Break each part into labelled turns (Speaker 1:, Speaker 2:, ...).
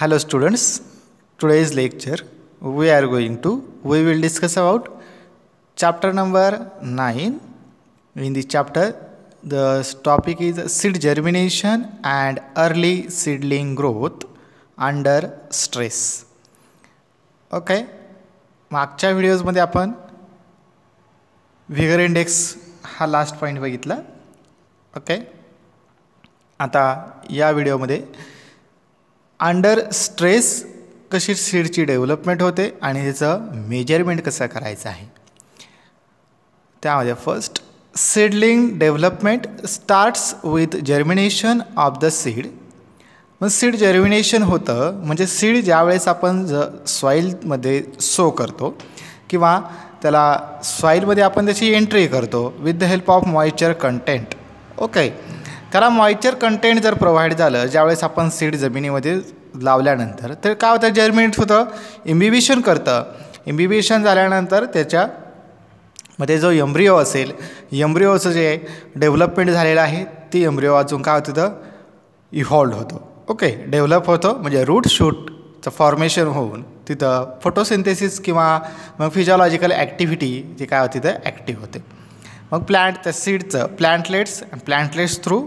Speaker 1: Hello students, today's lecture we will discuss about chapter number 9. In this chapter the topic is seed germination and early seedling growth under stress. Okay, मागच्या व्हिडिओजमध्ये आपण व्हिगर index हा last point बघितला. Okay, आता या व्हिडिओमध्ये under stress कशी सीडची development होते आणि त्याचं मेजरमेंट कसं करायचं आहे. त्यामध्ये first seedling development starts with germination of the seed. मग सीड जर्मिनेशन होतं म्हणजे सीड ज्यावेळेस आपण सॉईलमध्ये सो करतो किंवा त्याला सॉईलमध्ये आपण त्याची एंट्री करतो with the help of moisture content. Okay, त्याला मॉइश्चर कंटेंट जर प्रोव्हाइड झालं ज्यावेळेस आपण सीड जमिनीमध्ये लावल्यानंतर तर काय होतं, जर्मिनेट होतं, इम्बिबिशन करतं. इम्बिबिशन झाल्यानंतर त्याच्यामध्ये जो एम्ब्रिओ असेल, एम्ब्रिओचं जे डेव्हलपमेंट झालेलं आहे ती एम्ब्रिओ अजून काय होतं तिथं इव्हॉल्व होतो. ओके, डेव्हलप होतो म्हणजे रूट शूटचं फॉर्मेशन होऊन तिथं फोटोसिंथेसिस किंवा मग फिजिओलॉजिकल ॲक्टिव्हिटी जी काय होती तिथं ॲक्टिव्ह होते. मग त्या सीडचं प्लॅन्टलेट्स थ्रू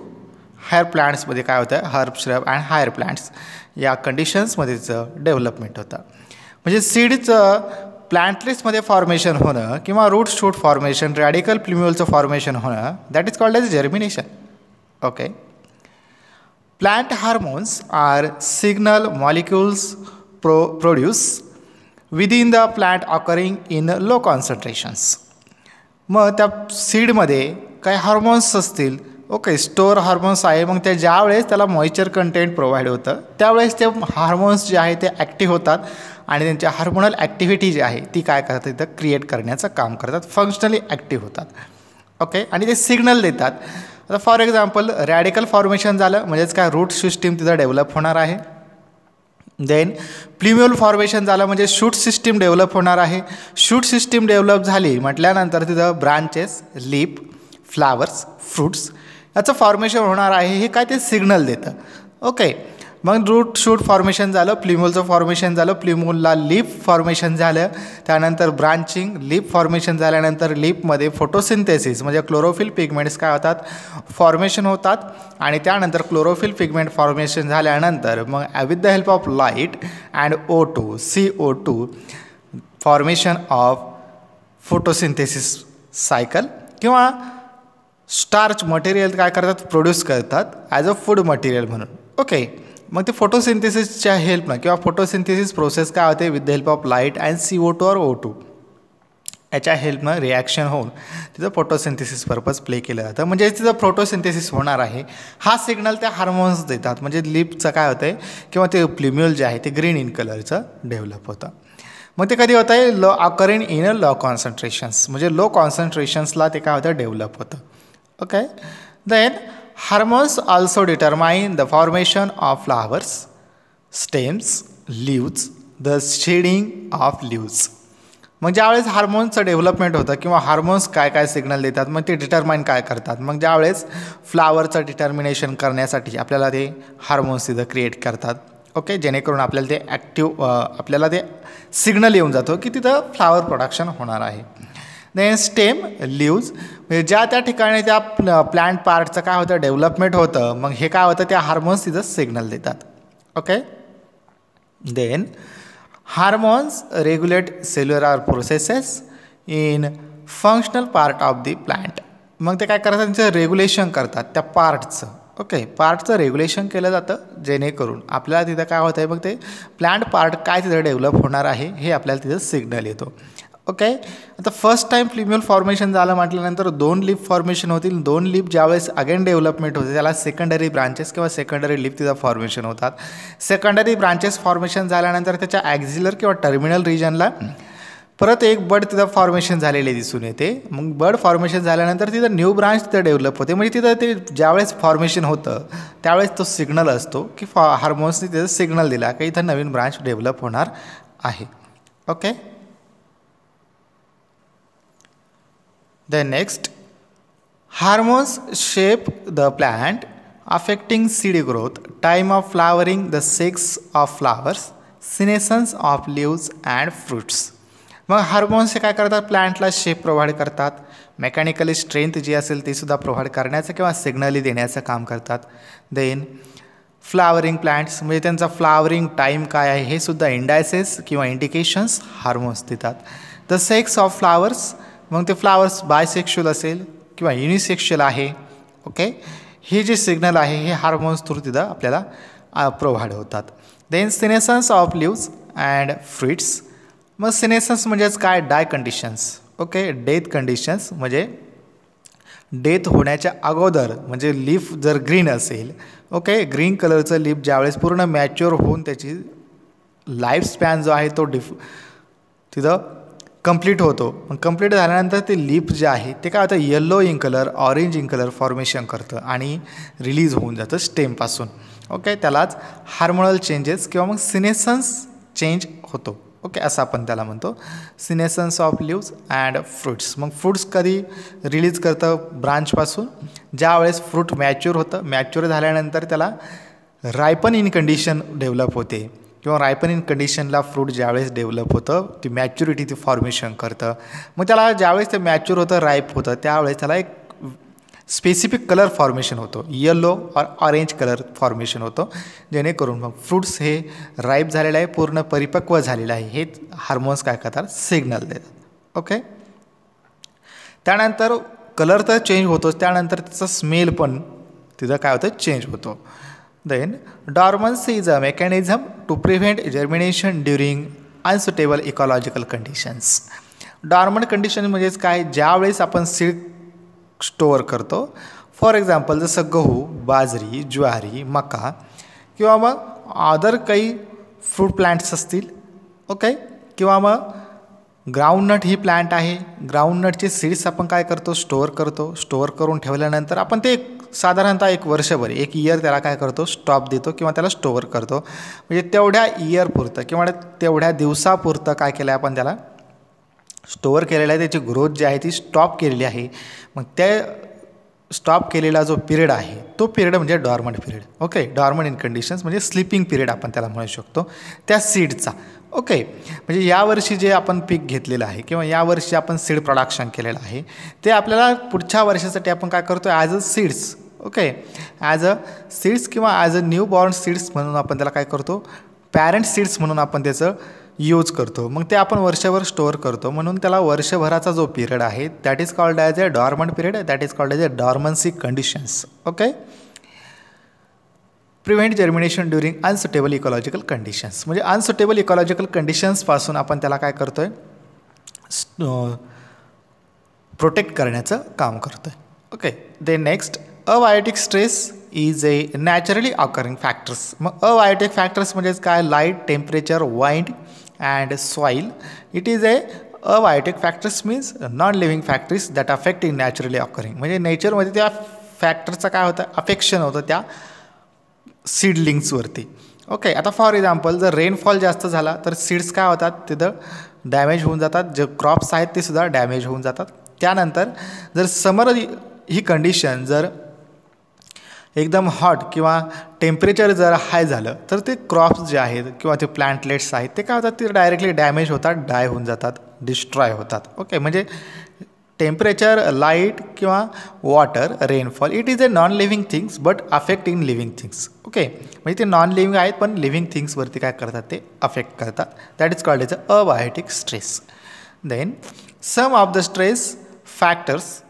Speaker 1: हायर प्लांट्समध्ये काय होतं, herb shrub and higher plants या कंडिशन्समध्ये त्याचं डेव्हलपमेंट होतं. म्हणजे सीडचं प्लांटलेट्समध्ये फॉर्मेशन होणं किंवा रूट शूट फॉर्मेशन, रॅडिकल प्ल्युम्युलचं फॉर्मेशन होणं that is called as germination. Okay, plant hormones are signal molecules produce within the plant occurring in low concentrations. मग त्या सीडमध्ये काही हार्मोन्स असतील. ओके, स्टोअर हार्मोन्स आहे. मग त्या ज्यावेळेस त्याला मॉइश्चर कंटेंट प्रोव्हाइड होतं त्यावेळेस ते हार्मोन्स जे आहे ते ॲक्टिव्ह होतात आणि त्यांच्या हार्मोनल ॲक्टिव्हिटी जी आहे ती काय करतात तिथं क्रिएट करण्याचं काम करतात, फंक्शनली ॲक्टिव्ह होतात. ओके, आणि ते सिग्नल देतात. आता फॉर एक्झाम्पल रॅडिकल फॉर्मेशन झालं म्हणजेच काय रूट सिस्टीम तिथं डेव्हलप होणार आहे. देन प्ल्युम्युल फॉर्मेशन झालं म्हणजे शूट सिस्टीम डेव्हलप होणार आहे. शूट सिस्टीम डेव्हलप झाली म्हटल्यानंतर तिथं ब्रांचेस, लीप, फ्लावर्स, फ्रूट्स याचं फॉर्मेशन होणार आहे. हे काय ते सिग्नल देतं. ओके, मग रूट शूट फॉर्मेशन झालं, प्ल्युम्युलचं फॉर्मेशन झालं, प्ल्युम्युलला लीप फॉर्मेशन झालं, त्यानंतर ब्रांचिंग, लीप फॉर्मेशन झाल्यानंतर लीपमध्ये फोटोसिंथेसिस म्हणजे क्लोरोफिल पिगमेंट्स काय होतात फॉर्मेशन होतात आणि त्यानंतर क्लोरोफिल पिगमेंट फॉर्मेशन झाल्यानंतर मग with the help of light and O2 CO2 formation of photosynthesis cycle किंवा स्टार्च मटेरियल काय करतात प्रोड्यूस करतात ॲज अ फूड मटेरियल म्हणून. ओके, मग ते फोटोसिंथेसिसच्या हेल्पनं किंवा फोटोसिंथेसिस प्रोसेस काय होते with the help of light and CO2 और O2 याच्या हेल्पनं रिॲक्शन होऊन तिथं फोटोसिंथेसिस पर्पज प्ले केलं जातं. म्हणजे तिथं फोटोसिंथेसिस होणार आहे हा सिग्नल त्या हार्मोन्स देतात. म्हणजे लिपचं काय होतं आहे किंवा ते प्ल्युम्युल जे आहे ते ग्रीन इन कलरचं डेव्हलप होतं. मग ते कधी होतं आहे occurring in a low concentrations म्हणजे लो कॉन्सन्ट्रेशन्सला ते काय होतं डेव्हलप होतं. Okay, then hormones also determine the formation of flowers, stems, leaves, the shedding of leaves. मग ज्यावेळेस हार्मोन्सचं डेव्हलपमेंट होतं किंवा हार्मोन्स काय काय सिग्नल देतात मग ते डिटरमाइन काय करतात. मग ज्यावेळेस फ्लावरचं डिटर्मिनेशन करण्यासाठी आपल्याला ते हार्मोन्स तिथं क्रिएट करतात. ओके, जेणेकरून आपल्याला ते आपल्याला ते सिग्नल येऊन जातो की तिथं फ्लावर प्रोडक्शन होणार आहे. देन स्टेम, लीव्ज म्हणजे ज्या त्या ठिकाणी त्या प्लांट पार्टचं काय होतं डेव्हलपमेंट होतं मग हे काय होतं त्या हार्मोन्स तिथं सिग्नल देतात. Okay, then hormones regulate cellular processes in functional part of the plant. मग ते काय करतात त्यांचं रेग्युलेशन करतात त्या पार्टचं. ओके, पार्टचं रेग्युलेशन केलं जातं जेणेकरून आपल्याला तिथं काय होतं आहे मग ते प्लांट पार्ट काय तिथं डेव्हलप होणार आहे हे आपल्याला तिथं सिग्नल येतो. ओके, आता फर्स्ट टाईम प्ल्युम्युल फॉर्मेशन झालं म्हटल्यानंतर 2 लीप फॉर्मेशन होतील. 2 लीप ज्यावेळेस अगेन डेव्हलपमेंट होते त्याला सेकंडरी ब्रांचेस किंवा सेकंडरी लीप तिथं फॉर्मेशन होतात. सेकंडरी ब्रांचेस फॉर्मेशन झाल्यानंतर त्याच्या ॲक्झिलर किंवा टर्मिनल रिजनला परत एक बड तिथं फॉर्मेशन झालेले दिसून येते. मग बड फॉर्मेशन झाल्यानंतर तिथं न्यू ब्रांच तिथं डेव्हलप होते. म्हणजे तिथं ते ज्यावेळेस फॉर्मेशन होतं त्यावेळेस तो सिग्नल असतो की हार्मोन्सने तिथं सिग्नल दिला की इथं नवीन ब्रांच डेव्हलप होणार आहे. Okay, then next hormones shape the plant affecting seed growth, time of flowering, the sex of flowers, senescence of leaves and fruits. मग हार्मोन्स हे काय करतात, प्लांटला शेप प्रोव्हाइड करतात, मेकॅनिकली स्ट्रेंथ जी असेल ती सुद्धा प्रोव्हाइड करण्याचं किंवा सिग्नली देण्याचं काम करतात. देन फ्लावरिंग प्लांट्स म्हणजे त्यांचा फ्लावरिंग टाईम काय आहे हे सुद्धा इंडायसेस किंवा इंडिकेशन्स हार्मोन्स देतात. द सेक्स ऑफ फ्लावर्स, मग ते फ्लावर्स बायसेक्शुअल असेल किंवा युनिसेक्शुअल आहे. ओके, हे जे सिग्नल आहे हे हार्मोन्स थ्रू तिथं आपल्याला प्रोव्हाइड होतात. Then senescence of leaves and fruits. मग सिनेसन्स म्हणजेच काय, die conditions. Okay, death conditions म्हणजे डेथ होण्याच्या अगोदर, म्हणजे लीफ जर ग्रीन असेल, ओके, ग्रीन कलरचं लीफ ज्यावेळेस पूर्ण मॅच्युअर होऊन त्याची लाईफ स्पॅन जो आहे तो तिथं कंप्लीट होतो. मग कंप्लीट झाल्यानंतर ते लीफ जे आहे ते काय होतं, yellow in colour, orange in colour formation करतं आणि रिलीज होऊन जातं स्टेमपासून. ओके, त्यालाच हार्मोनल चेंजेस किंवा मग सिनेसन्स चेंज होतो. ओके, असं आपण त्याला म्हणतो, senescence of leaves and fruits. मग फ्रुट्स कधी रिलीज करतं, ब्रांचपासून, ज्यावेळेस फ्रूट मॅच्युअर होतं. मॅच्युअर झाल्यानंतर त्याला रायपन इन कंडिशन डेव्हलप होते किंवा रायपन इन कंडिशनला फ्रूट ज्यावेळेस डेव्हलप होतं, ती मॅच्युरिटी ती फॉर्मेशन करतं. मग त्याला ज्यावेळेस ते मॅच्युअर होतं, राईप होतं, त्यावेळेस त्याला एक स्पेसिफिक कलर फॉर्मेशन होतो, येलो और ऑरेंज कलर फॉर्मेशन होतो, जेणेकरून मग फ्रूट्स हे राईप झालेलं आहे, पूर्ण परिपक्व झालेलं आहे, हे हार्मोन्स काय करतात, सिग्नल देतात. ओके, त्यानंतर कलर तर चेंज होतोच, त्यानंतर त्याचा स्मेल पण तिथं काय होतं, चेंज होतो. Then dormancy is a mechanism to prevent germination during unsuitable ecological conditions. Dormant condition म्हणजेच काय, ज्यावेळेस आपण सीड स्टोअर करतो, फॉर एक्झाम्पल जसं गहू, बाजरी, ज्वारी, मका किंवा मग अदर काही फ्रूट प्लांट्स असतील. ओके, किंवा मग ग्राउंडनट ही प्लांट आहे, ग्राउंडनटचे सीड्स आपण काय करतो, स्टोअर करतो. स्टोअर करून ठेवल्यानंतर आपण ते साधारणतः एक वर्षभर, एक इयर त्याला काय करतो, स्टॉप देतो किंवा त्याला स्टोअर करतो. म्हणजे तेवढ्या इयरपुरतं किंवा तेवढ्या दिवसापुरतं काय केलं आहे, आपण त्याला स्टोअर केलेलं आहे, त्याची ग्रोथ जी आहे ती स्टॉप केलेली आहे. मग त्या स्टॉप केलेला जो पिरियड आहे तो पिरियड म्हणजे dormant period. Okay, dormant in conditions म्हणजे स्लीपिंग पिरियड आपण त्याला म्हणू शकतो त्या सीडचा. ओके, म्हणजे यावर्षी जे आपण पीक घेतलेलं आहे किंवा यावर्षी आपण सीड प्रोडक्शन केलेलं आहे ते आपल्याला पुढच्या वर्षासाठी आपण काय करतो, as a seeds. Okay, as a seeds किंवा as a new born seeds म्हणून आपण त्याला काय करतो, पॅरेंट सीड्स म्हणून आपण त्याचं यूज करतो. मग ते आपण वर्षभर स्टोअर करतो, म्हणून त्याला वर्षभराचा जो पिरियड आहे that is called as a dormant period, that is called as a dormancy conditions. Okay, prevent germination during unsuitable ecological conditions. म्हणजे अनसुटेबल इकॉलॉजिकल कंडिशन्सपासून आपण त्याला काय करतो आहे, प्रोटेक्ट करण्याचं काम करतो आहे. Okay, they next, abiotic stress is a naturally occurring factors. मग अबायोटिक फॅक्टर्स म्हणजेच काय, light, temperature, wind and soil. It is a abiotic factors means non living factors that affect in naturally occurring. म्हणजे नेचरमध्ये त्या फॅक्टरचं काय होतं, affection होतं त्या सीडलिंग्सवरती. Okay, आता फॉर एक्झाम्पल जर रेनफॉल जास्त झाला तर सीड्स काय होतात, तिथं डॅमेज होऊन जातात, जे क्रॉप्स आहेत ते सुद्धा डॅमेज होऊन जातात. त्यानंतर जर समर ही कंडिशन जर एकदम हॉट किंवा टेम्परेचर जर हाय झालं तर ते क्रॉप्स जे आहेत किंवा ते प्लांटलेट्स आहेत ते काय होतात, ते डायरेक्टली डॅमेज होतात, डाय होऊन जातात, डिस्ट्रॉय होतात. ओके, म्हणजे टेम्परेचर, लाईट किंवा water, rainfall, it is a non living things but affect in living things. Okay, म्हणजे ते नॉन लिव्हिंग आहेत पण लिव्हिंग थिंग्सवरती काय करतात, ते अफेक्ट करतात. That is called as a abiotic stress. Then some of the stress factors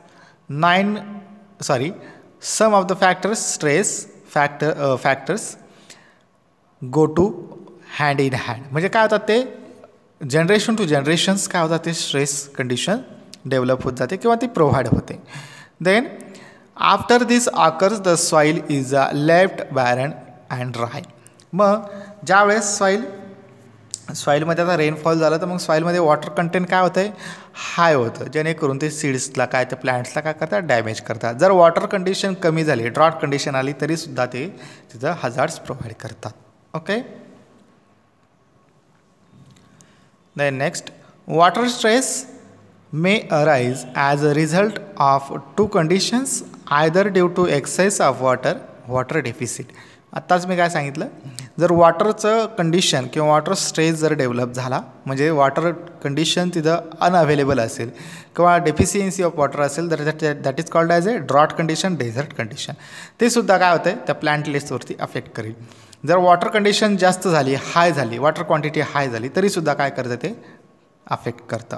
Speaker 1: some of the stress factors go to hand in hand. म्हणजे काय होतात, ते जनरेशन टू जनरेशन्स काय होतात, ते स्ट्रेस कंडिशन डेव्हलप होत जाते किंवा ती प्रोव्हाइड होते. Then after this occurs the soil is left barren and dry. मग ज्यावेळेस सॉईलमध्ये आता रेनफॉल झाला तर मग सॉईलमध्ये वॉटर कंटेंट काय होतं आहे, हाय होतं, जेणेकरून ते सीड्सला काय, त्या प्लांट्सला काय करतात, डॅमेज करतात. जर वॉटर कंडिशन कमी झाली, ड्रॉट कंडिशन आली तरीसुद्धा ते तिथं हजार्ड्स प्रोव्हाइड करतात. Okay, then next, water stress may arise as a result of two conditions, either due to excess of water water deficit. आत्ताच मी काय सांगितलं, जर वॉटरचं कंडिशन किंवा वॉटर स्ट्रेस जर डेव्हलप झाला म्हणजे वॉटर कंडिशन तिथं अनअवेलेबल असेल किंवा डेफिशियन्सी ऑफ वॉटर असेल तर that is called as a drought condition, desert condition. ते सुद्धा काय होतं आहे त्या प्लांट लिस्टवरती अफेक्ट करेल. जर वॉटर कंडिशन जास्त झाली, हाय झाली, वॉटर क्वांटिटी हाय झाली तरीसुद्धा काय करतं ते अफेक्ट करतं.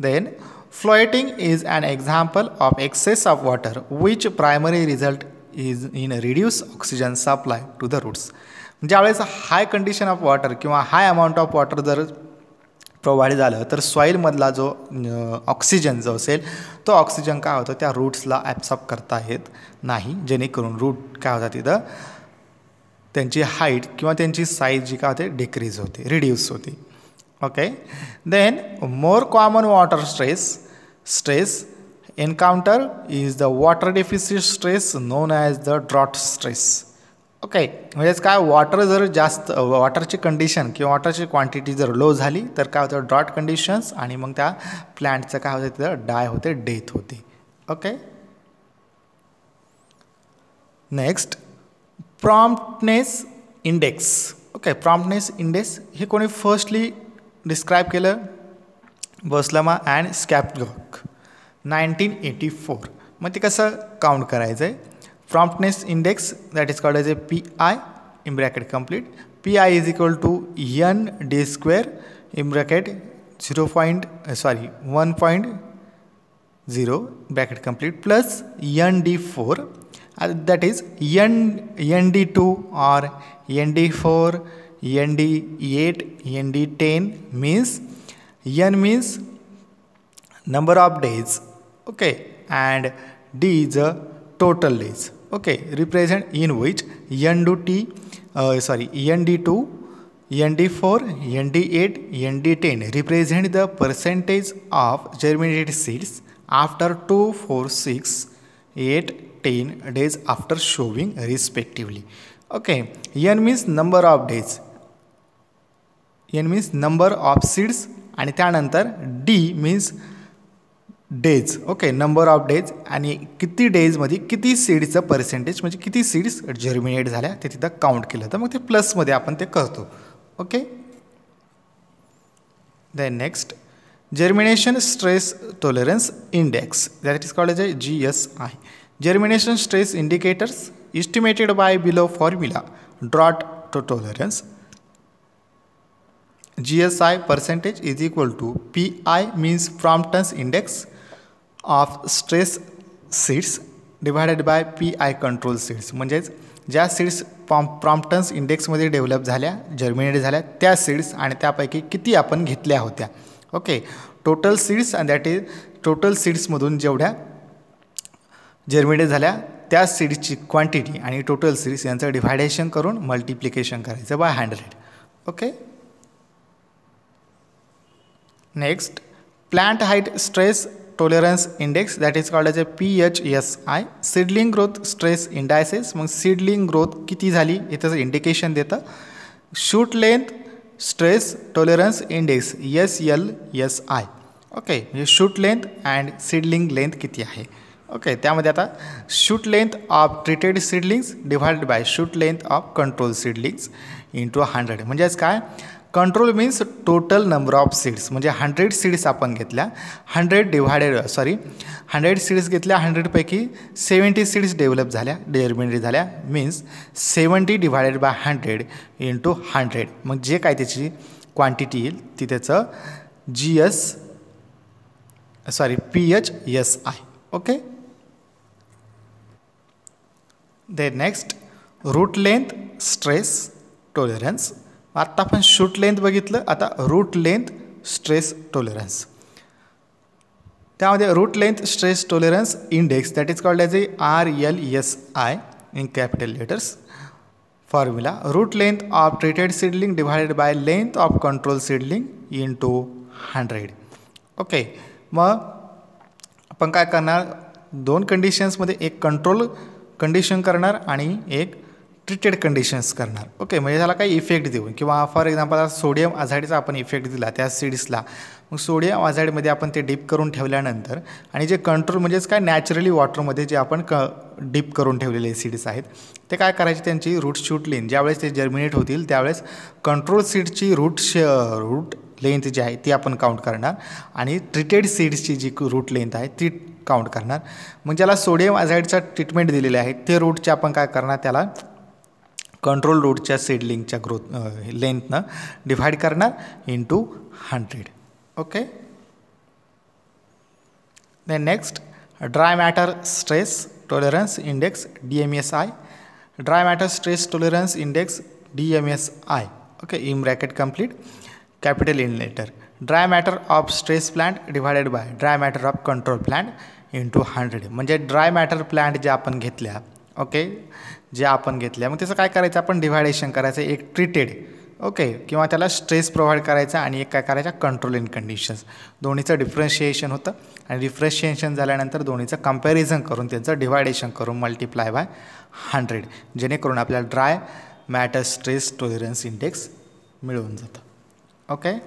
Speaker 1: Then floating is an example of excess of water which primary result is in a reduced oxygen supply to the roots. ज्यावेळेस हाय कंडिशन ऑफ वॉटर किंवा हाय अमाऊंट ऑफ वॉटर जर provide झालं तर सॉईलमधला जो ऑक्सिजन जो असेल तो ऑक्सिजन काय होतं त्या रूट्सला ॲब्सॉर्ब करता येत नाही, जेणेकरून रूट काय होतात तिथं त्यांची हाईट किंवा त्यांची साईज जी काय होते डिक्रीज होते, रिड्यूस होते. Okay, then more common water stress encounter is the water deficit stress known as the drought stress. Okay, म्हणजेच काय वॉटर जर जास्त वॉटरची कंडिशन किंवा वॉटरची क्वांटिटी जर लो झाली तर काय होतं ड्रॉट कंडिशन्स आणि मग त्या प्लॅन्टचं काय होतं तिथं डाय होते, डेथ होते. Okay, next promptness index. Okay, promptness index हे कोणी फर्स्टली डिस्क्राईब केलं बर्सलमा अँड स्कॅपलॉक 1984. मग ते कसं काउंट करायचं आहे. Promptness index that is called as a PI in bracket complete. PI is equal to ND² in bracket 1.0 bracket complete plus ND4 that is ND2 or ND4 ND8 ND10 means N means number of days, okay, and D is a total days, okay, represent in which ND2 ND4 ND8 ND10 represent the percentage of germinated seeds after 2, 4, 6, 8, 10 days after showing respectively. Okay, N means number of days, N means number of seeds आणि त्यानंतर D means days. Okay, number of days आणि किती डेजमध्ये किती सीड्सचं percentage म्हणजे किती seeds germinate झाल्या ते तिथं काउंट केलं तर मग ते प्लसमध्ये आपण ते करतो. Okay, then next germination stress tolerance index that is called as a GSI. Germination stress indicators estimated by below formula drought to tolerance. GSI percentage is equal to PI means promptness index of stress seeds divided by PI control seeds. म्हणजेच ज्या seeds promptness इंडेक्समध्ये develop झाल्या, germinate झाल्या त्या seeds आणि त्यापैकी किती आपण घेतल्या होत्या. ओके, टोटल सीड्स आणि दॅट इज टोटल सीड्समधून जेवढ्या जर्मिनेट झाल्या त्या सीड्सची क्वांटिटी आणि टोटल सीड्स यांचं डिव्हायडेशन करून मल्टिप्लिकेशन करायचं by 100. Okay, next plant height stress tolerance index that is called as a PHSI. Seedling growth stress indices. मग सीडलिंग ग्रोथ किती झाली हे त्याचं इंडिकेशन देतं. Shoot length stress tolerance index SLSI. Okay, म्हणजे shoot length and seedling length किती आहे. Okay, त्यामध्ये आता shoot length of treated seedlings divided by shoot length of control seedlings into 100. म्हणजेच काय control means total number of seeds म्हणजे 100 seeds आपण घेतल्या 100 सीड्स घेतल्या 100पैकी 70 सीड्स डेव्हलप झाल्या जर्मिनेट झाल्या मीन्स 70 डिवायडेड बाय 100 इंटू 100. मग जे काय त्याची क्वांटिटी येईल ती त्याचं PHSI. Okay, then next root length stress tolerance. आत्ता आपण शूट लेंथ बघितलं, आता रूट लेंथ स्ट्रेस टॉलरन्स. त्यामध्ये root length stress tolerance index that is called as a RLSI in capital letters. Formula root length of treated seedling divided by length of control seedling into 100. Okay, मग आपण काय करणार दोन कंडिशन्समध्ये एक control condition करणार आणि एक ट्रीटेड कंडिशन्स करणार. ओके, म्हणजे त्याला काही इफेक्ट देऊन, किंवा फॉर एक्झाम्पल सोडियम आझाईडचा आपण इफेक्ट दिला त्या सीड्सला, मग सोडियम आझाईडमध्ये आपण ते डीप करून ठेवल्यानंतर आणि जे कंट्रोल म्हणजेच काय नॅचरली वॉटरमध्ये जे आपण डीप करून ठेवलेले सीड्स आहेत ते काय करायचे, त्यांची रूट शूट लेंथ ज्यावेळेस ते जर्मिनेट होतील त्यावेळेस कंट्रोल सीडची रूट लेंथ जी आहे ती आपण काउंट करणार आणि ट्रीटेड सीड्सची जी रूट लेंथ आहे ती काउंट करणार. मग ज्याला सोडियम आझाईडचा ट्रीटमेंट दिलेले आहे ते रूटचे आपण काय करणार, त्याला कंट्रोल रूटच्या सीडलिंगच्या लेंथनं डिव्हाइड करणार into 100. Okay. Then next, dry matter stress tolerance index DMSI. Dry matter stress tolerance index DMSI. Okay, in bracket complete capital in letter. Dry matter of stress plant divided by dry matter of control plant into 100. म्हणजे dry matter plant जे आपण घेतल्या, okay, जे आपण घेतल्या मग त्याचं काय करायचं, आपण डिव्हायडेशन करायचं. एक ट्रीटेड, ओके, किंवा त्याला स्ट्रेस प्रोव्हाइड करायचा आणि एक काय करायचा कंट्रोल इन कंडिशन्स. दोन्हीचं डिफरन्शिएशन होतं आणि डिफरन्शिएशन झाल्यानंतर दोन्हीचं कंपॅरिझन करून त्यांचं डिव्हायडेशन करून मल्टिप्लाय बाय 100 जेणेकरून आपल्याला dry matter stress tolerance index मिळून जातं. ओके.